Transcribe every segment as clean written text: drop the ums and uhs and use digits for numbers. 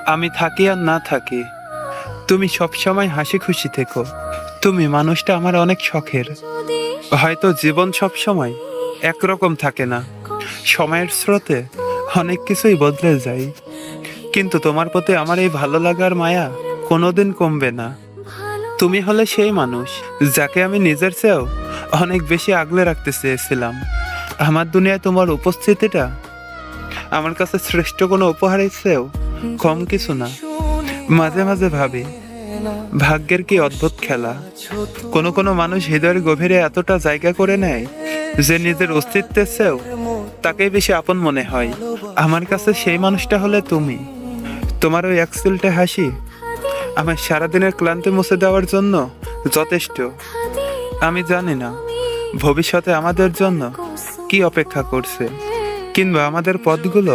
আমি থাকি আর না থাকি, তুমি সবসময় হাসি খুশি থেকো। তুমি মানুষটা আমার অনেক শখের। হয়তো জীবন সবসময় একরকম থাকে না, সময়ের স্রোতে অনেক কিছুই বদলে যায়, কিন্তু তোমার প্রতি আমার এই ভালো লাগার মায়া কোনোদিন কমবে না। তুমি হলে সেই মানুষ যাকে আমি নিজের চেয়েও অনেক বেশি আগলে রাখতে চেয়েছিলাম। আমার দুনিয়ায় তোমার উপস্থিতিটা আমার কাছে শ্রেষ্ঠ কোনো উপহারের চেয়েও কম কিছু না। মাঝে মাঝে ভাবি, ভাগ্যের কি অদ্ভুত খেলা। কোনো কোনো মানুষ হৃদয়ের গভীরে এতটা জায়গা করে নেয় যে নিজের অস্তিত্বের চেয়েও তাকেই বেশি আপন মনে হয়। আমার কাছে সেই মানুষটা হলে তুমি। তোমার ওই একসিলটে হাসি আমার সারাদিনের ক্লান্তি মুছে দেওয়ার জন্য যথেষ্ট। আমি জানি না ভবিষ্যতে আমাদের জন্য কি অপেক্ষা করছে, কিংবা আমাদের পথগুলো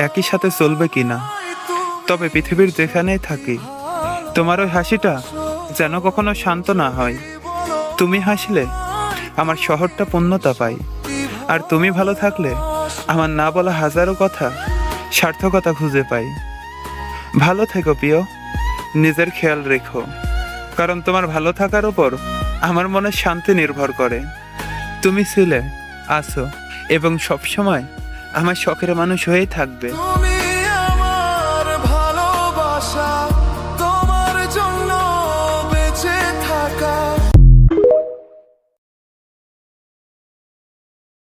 একই সাথে চলবে কিনা। তবে পৃথিবীর যেখানেই থাকি, তোমার ওই হাসিটা যেন কখনো শান্ত না হয়। তুমি হাসলে আমার শহরটা পূর্ণতা পায়, আর তুমি ভালো থাকলে আমার না বলা হাজারো কথা সার্থকতা খুঁজে পাই। ভালো থেকো প্রিয়, নিজের খেয়াল রেখো, কারণ তোমার ভালো থাকার উপর আমার মনের শান্তি নির্ভর করে। তুমি ছিলে, আছো এবং সবসময় আমার শখের মানুষ হয়েই থাকবে।